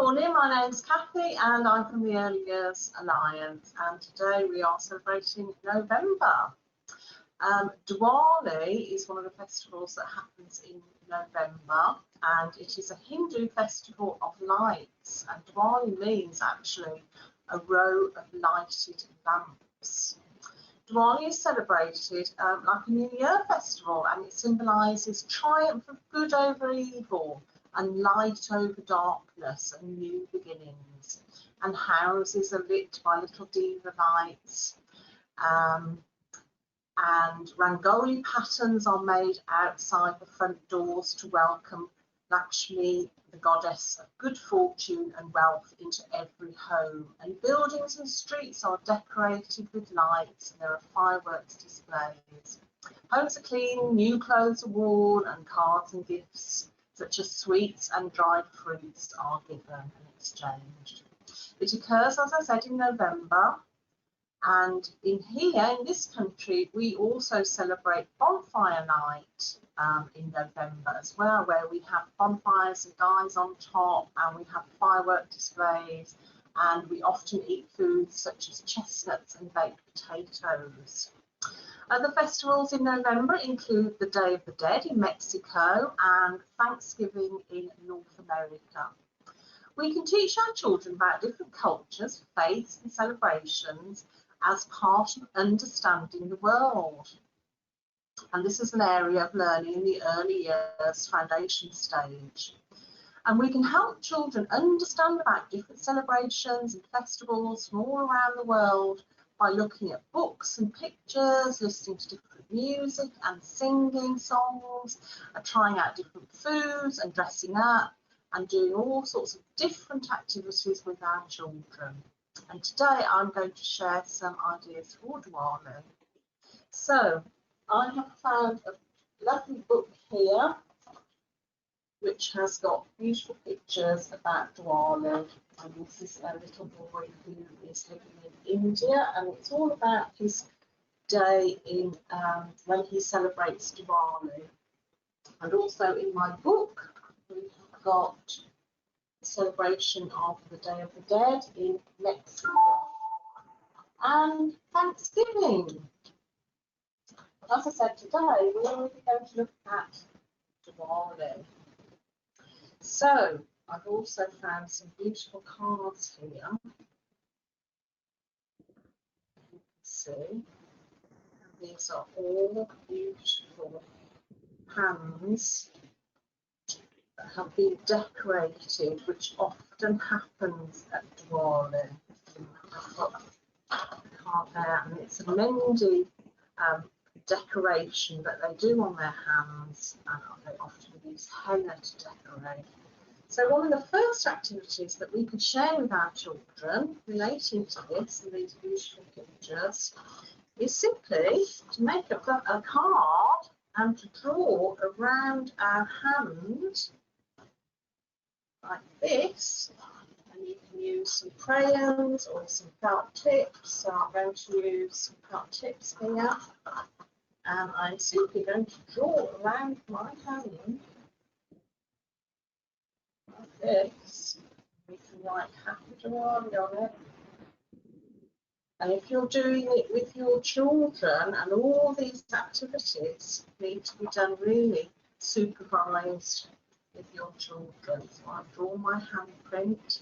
morning, my name's Kathy and I'm from the Early Years Alliance, and today we are celebrating November. Diwali is one of the festivals that happens in November, and it is a Hindu festival of lights, and Diwali means actually a row of lighted lamps. Diwali is celebrated like a New Year festival, and it symbolises triumph of good over evil and light over darkness and new beginnings. And houses are lit by little diva lights, and rangoli patterns are made outside the front doors to welcome Lakshmi, the goddess of good fortune and wealth, into every home. And buildings and streets are decorated with lights, and there are fireworks displays. Homes are clean, new clothes are worn, and cards and gifts such as sweets and dried fruits are given and exchanged. It occurs, as I said, in November, and in this country, we also celebrate Bonfire Night in November as well, where we have bonfires and guys on top, and we have firework displays, and we often eat foods such as chestnuts and baked potatoes. Other festivals in November include the Day of the Dead in Mexico and Thanksgiving in North America. We can teach our children about different cultures, faiths and celebrations as part of understanding the world. And this is an area of learning in the early years foundation stage. And we can help children understand about different celebrations and festivals from all around the world by looking at books and pictures, listening to different music and singing songs, trying out different foods and dressing up, and doing all sorts of different activities with our children. And today I'm going to share some ideas for Diwali. So I have found a lovely book here which has got beautiful pictures about Diwali. And this is a little boy who is living in India, and it's all about his day in when he celebrates Diwali. And also in my book, we have got the celebration of the Day of the Dead in Mexico and Thanksgiving. As I said, today we're going to look at Diwali. So I've also found some beautiful cards here. You can see, and these are all beautiful hands that have been decorated, which often happens at Diwali. I've got a card there, and it's a Mendi decoration that they do on their hands, and they often use henna to decorate. So one of the first activities that we can share with our children relating to this and these beautiful pictures is simply to make up a card and to draw around our hand like this. And you can use some crayons or some felt tips. So I'm going to use some felt tips here. And I'm simply going to draw around my hand like this. We can write Happy Diwali on it. And if you're doing it with your children, and all these activities need to be done really supervised with your children. So I've drawn my handprint,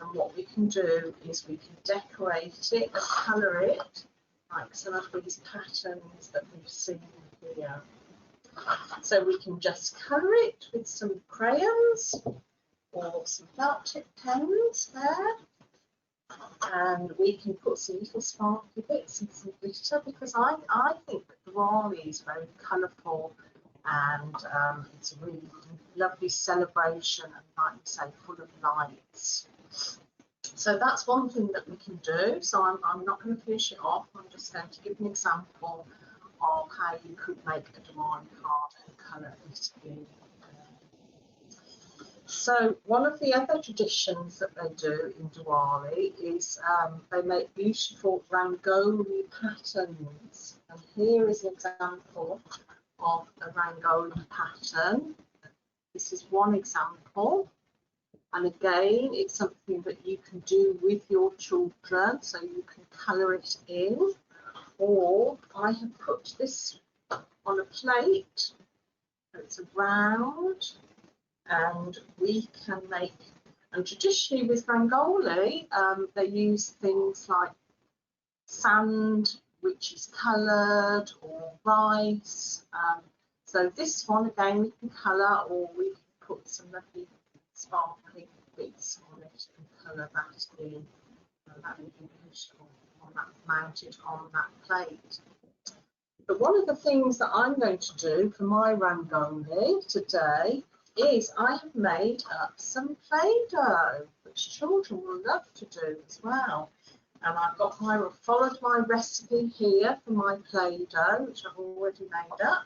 and what we can do is we can decorate it and colour it like some of these patterns that we've seen here. So we can just colour it with some crayons or some felt tip pens there, and we can put some little sparkly bits and some glitter, because I think that Diwali is very colourful, and it's a really lovely celebration, and like you say, full of lights. So that's one thing that we can do. So I'm not going to finish it off. I'm just going to give an example of how you could make a Diwali card and colour it in. So one of the other traditions that they do in Diwali is they make beautiful rangoli patterns. And here is an example of a rangoli pattern. This is one example. And again, it's something that you can do with your children, so you can colour it in. Or I have put this on a plate, it's round, and we can make, and traditionally with Rangoli, they use things like sand, which is coloured, or rice. So this one, again, we can colour, or we can put some lovely sparkling bits on it and colour that in. And that would be beautiful on that, mounted on that plate. But one of the things that I'm going to do for my Rangoli today is I have made up some Play-Doh, which children will love to do as well. And I followed my recipe here for my Play-Doh, which I've already made up.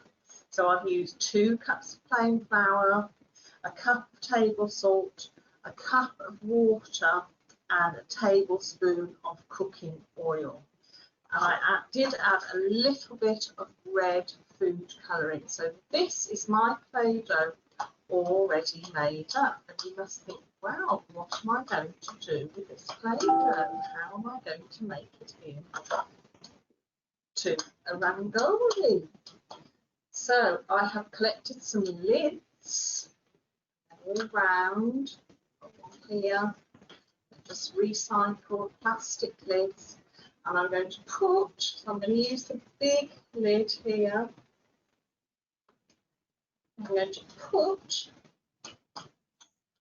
So I've used 2 cups of plain flour, a cup of table salt, a cup of water, and a tablespoon of cooking oil. And I did add a little bit of red food colouring. So this is my Play-Doh already made up. And you must think, wow, what am I going to do with this Play-Doh? How am I going to make it into a Rangoli? So I have collected some lids, all round, here, just recycled plastic lids. And I'm going to I'm going to use the big lid here. I'm going to put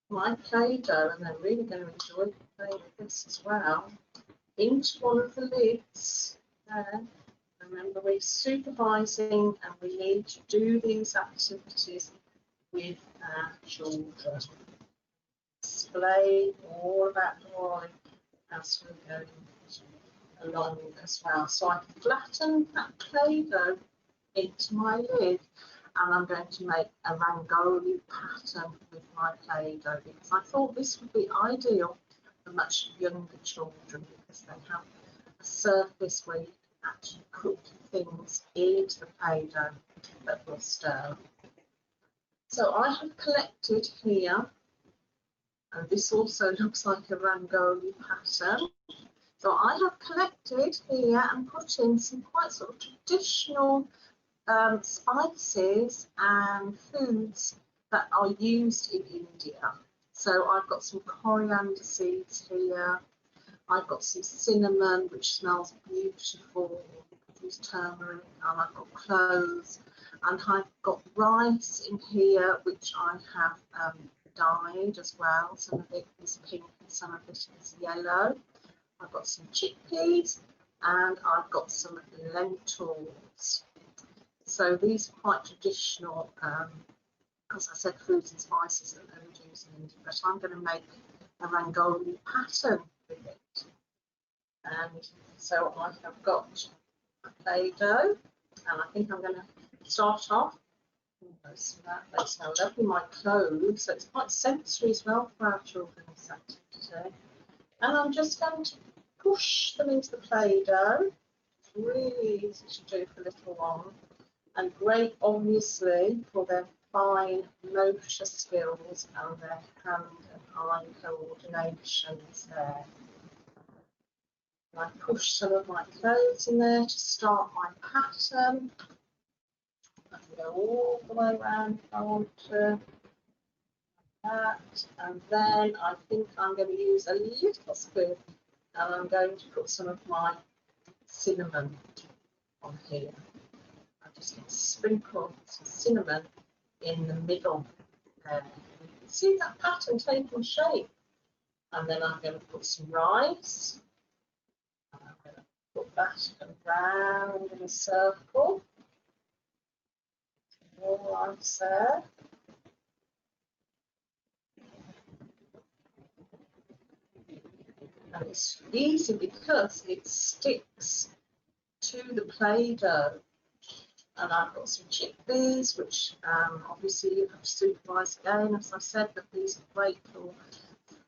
my Play-Doh, and I'm really going to enjoy playing with this as well, into one of the lids there. Remember, we're supervising and we need to do these activities with our children. Display all about drawing as we're going along as well. So I flatten that Play-Doh into my lid, and I'm going to make a Rangoli pattern with my Play-Doh, because I thought this would be ideal for much younger children, because they have a surface where you can actually cook things into the Play-Doh that will stir. So I have collected here, and this also looks like a Rangoli pattern. So I have collected here and put in some quite sort of traditional spices and foods that are used in India. So I've got some coriander seeds here. I've got some cinnamon, which smells beautiful. Use turmeric, and I've got cloves, and I've got rice in here, which I have dyed as well. Some of it is pink and some of it is yellow. I've got some chickpeas, and I've got some lentils. So these are quite traditional, as I said, foods and spices that they use in India. But I'm going to make a Rangoli pattern with it. And so I have got a Play-Doh, and I think I'm going to start off. They smell lovely, my cloves. So it's quite sensory as well for our children this activity. And I'm just going to push them into the Play-Doh. It's really easy to do for little ones, and great, obviously, for their fine motor skills and their hand and eye coordinations there. And I push some of my clothes in there to start my pattern. I can go all the way around if I want to. That, and then I think I'm going to use a little spoon, and I'm going to put some of my cinnamon on here. I'm just going to sprinkle some cinnamon in the middle there. You can see that pattern taking shape. And then I'm going to put some rice. And I'm going to put that around in a circle. More rice there. And it's easy because it sticks to the Play-Doh. And I've got some chickpeas, which obviously you have to supervise again, as I said, but these are great for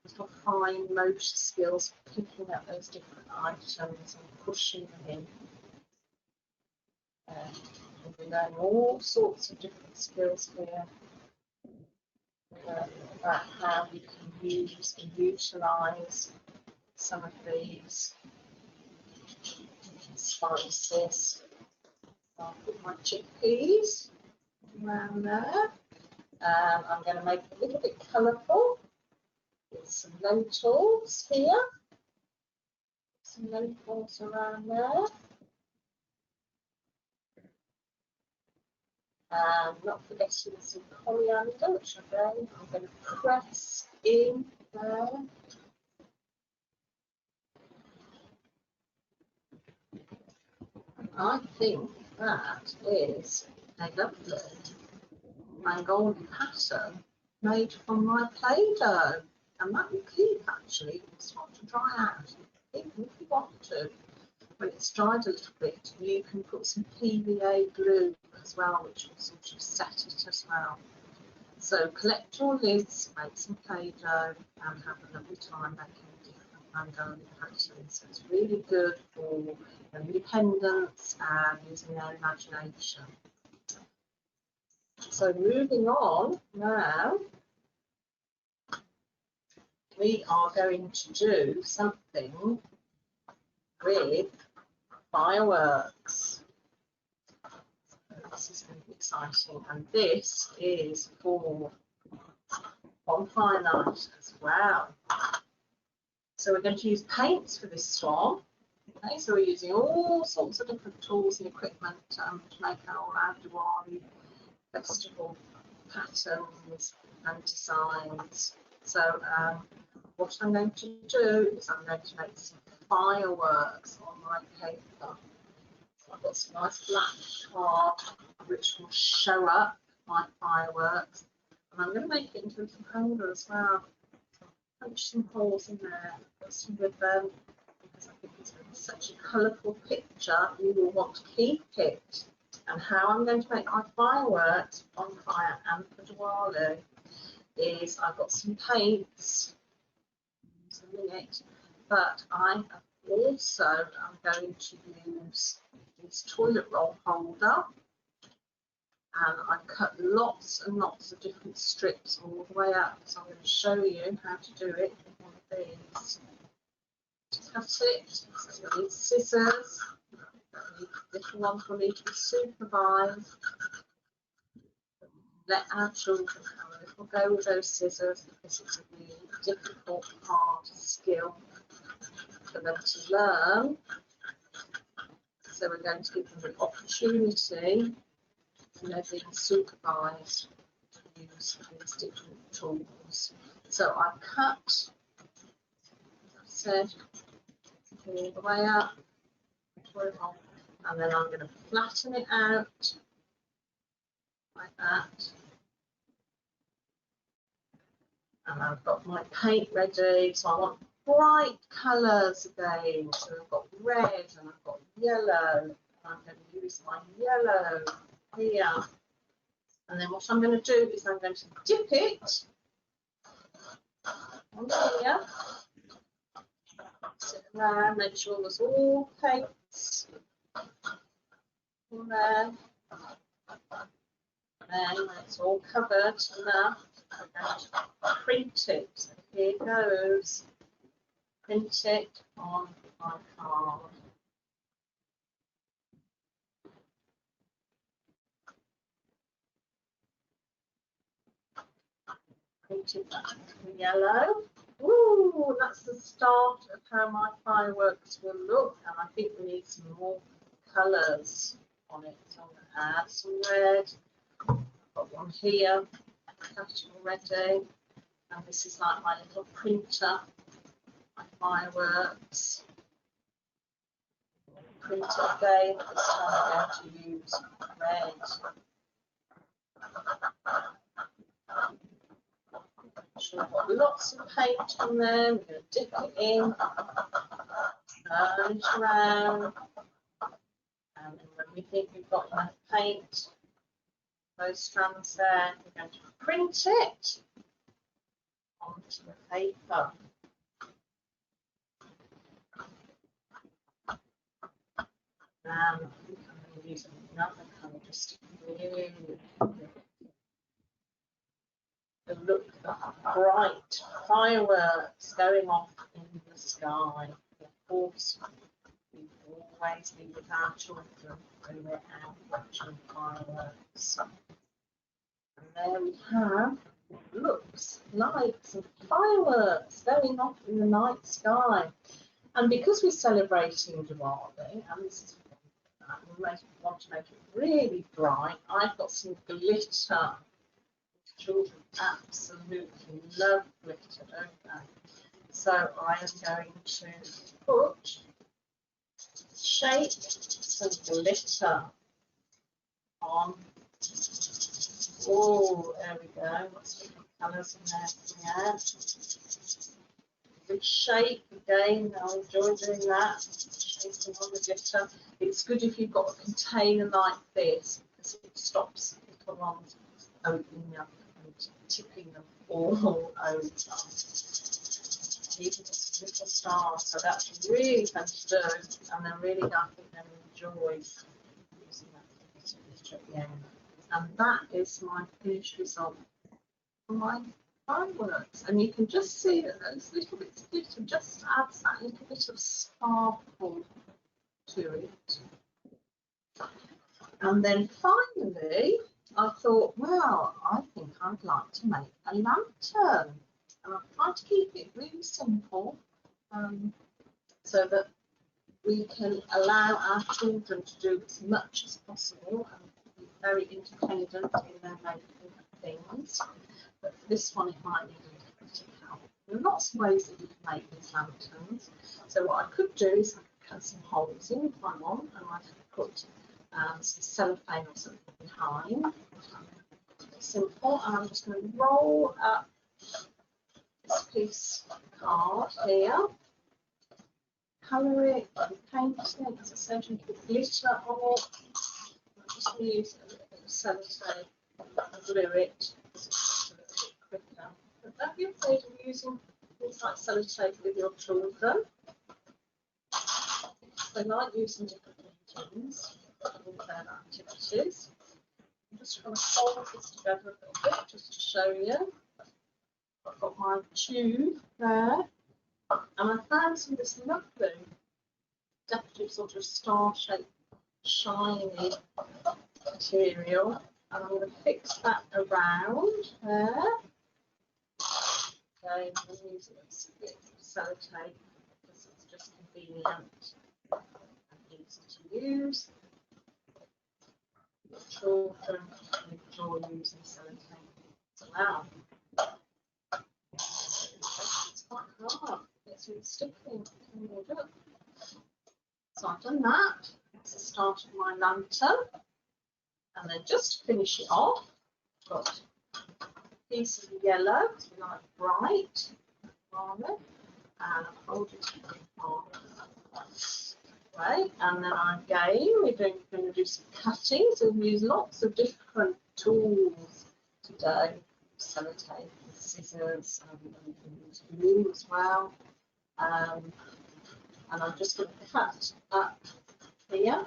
little fine motor skills, picking up those different items and pushing them in. And we learn all sorts of different skills here about how we can use and utilise some of these spices. I'll put my chickpeas around there. I'm going to make it a little bit colourful with some lentils here. Some lentils around there. Not forgetting some coriander, which again I'm going to press in there. I think that is a lovely Mangoldi pattern made from my Play-Doh, and that will keep actually. It's not to dry out. Even if you want to, when it's dried a little bit, you can put some PVA glue as well, which will sort of set it as well. So collect your lids, make some Play-Doh, and have a lovely time making different Mangoldi patterns. So it's really good for independence and using their imagination. So moving on now, we are going to do something with fireworks. This is going to be exciting, and this is for bonfire night as well. So we're going to use paints for this one. Okay, so we're using all sorts of different tools and equipment to make our Diwali festival patterns and designs. So what I'm going to do is I'm going to make some fireworks on my paper. So I've got some nice black card which will show up my fireworks, and I'm going to make it into a little holder as well. So punch some holes in there, put some ribbon, because I think it's such a colourful picture. You will want to keep it. And how I'm going to make my fireworks on fire and for Diwali is I've got some paints, a minute, but I also am going to use this toilet roll holder, and I've cut lots and lots of different strips all the way up. So I'm going to show you how to do it with one of these. Cut it, so I need scissors. Little ones will need to be supervised. Let our children have a little go with those scissors, because it's a really difficult, hard skill for them to learn. So we're going to give them an opportunity, and they're being supervised to use these different tools. So I've cut, as I said, all the way up, and then I'm going to flatten it out like that. And I've got my paint ready, so I want bright colours again. So I've got red and I've got yellow, and I'm going to use my yellow here. And then what I'm going to do is I'm going to dip it on here, sit around, make sure there's all paints in there. And then when it's all covered enough, I'm going to print it. So here goes. Print it on my card. Print it back in yellow. Ooh, that's the start of how my fireworks will look, and I think we need some more colours on it. So I'm going to add some red. I've got one here, cut already, and this is like my little printer, my fireworks. Print it again, but this time I'm going to use red. So I've got lots of paint on there. We're going to dip it in, turn it around, and then when we think we've got enough paint, those strands there, we're going to print it onto the paper. I think I'm going to use another colour just to really look at bright fireworks going off in the sky. Of course, we always be with our children when we're out watching fireworks. And there we have what looks like some fireworks going off in the night sky. And because we're celebrating Diwali, and this is we want to make it really bright, I've got some glitter. Children absolutely love glitter, don't they? So I am going to put, shape some glitter on. Oh, there we go. Got some different colours in there. Yeah. Good shape again. I enjoy doing that. Shaping on the glitter. It's good if you've got a container like this because it stops little ones opening up and tipping them all over. Even just a little star. So that's really fun to do, and I think they'll enjoy using that glitter at the end. And that is my finished result for my fireworks. And you can just see that those little bits of glitter just adds that little bit of sparkle to it. And then finally, I thought, well, I think I'd like to make a lantern. And I've tried to keep it really simple so that we can allow our children to do as much as possible and be very independent in their making of things. But for this one, it might need a little bit of help. There are lots of ways that you can make these lanterns. So what I could do is I could cut some holes in if I want, and I could put some cellophane or something behind. Simple. And I'm just going to roll up this piece of card here, colour it, paint it, as I said, and put glitter on it. I'm just going to use a little bit of sellotape and glue it. Quicker. But don't be afraid of using things like sellotape with your children. They like using different mediums in their activities. I'm just going to fold this together a little bit just to show you. I've got my tube there, and I found some of this lovely decorative sort of star-shaped shiny material, and I'm going to fix that around there. Okay, I'm using a bit of sellotape because it's just convenient and easy to use. Your children enjoy using sellotape as well. It's quite hard. It's really sticky. So I've done that. That's the start of my lantern. And then just to finish it off, I've got a piece of yellow, because we like bright, and I've folded it in half. Right, and then again, we're going to do some cutting, so we use lots of different tools today. Sellotape, scissors, and we can use glue as well. And I'm just going to cut up here,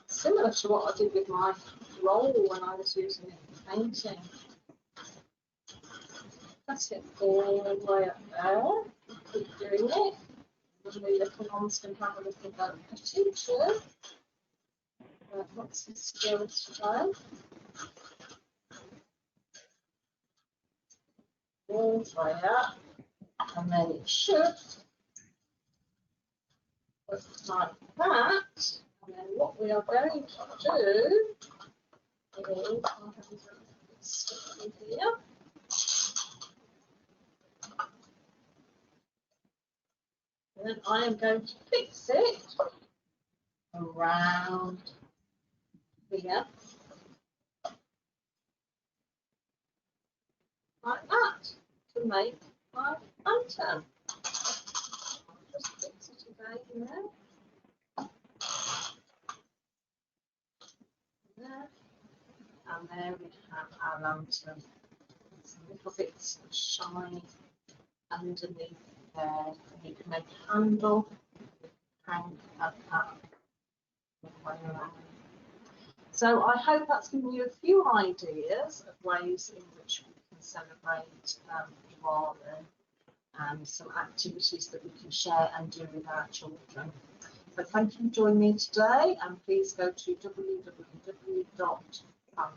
similar to what I did with my roll when I was using it for painting. Cut it all the way up there. Keep doing it. The little ones can have a little go at cutting too. Lots of skills today. All the way up, and then it should look like that. And then what we are going to do is I have this stick in here. And then I am going to fix it around here, like that, to make my lantern. Just fix it again there. And there we have our lantern. Some little bits of shine underneath there. And you can make a handle, hang up the way around. So I hope that's given you a few ideas of ways in which we can celebrate Diwali and some activities that we can share and do with our children. So thank you for joining me today, and please go to www.familycourse.com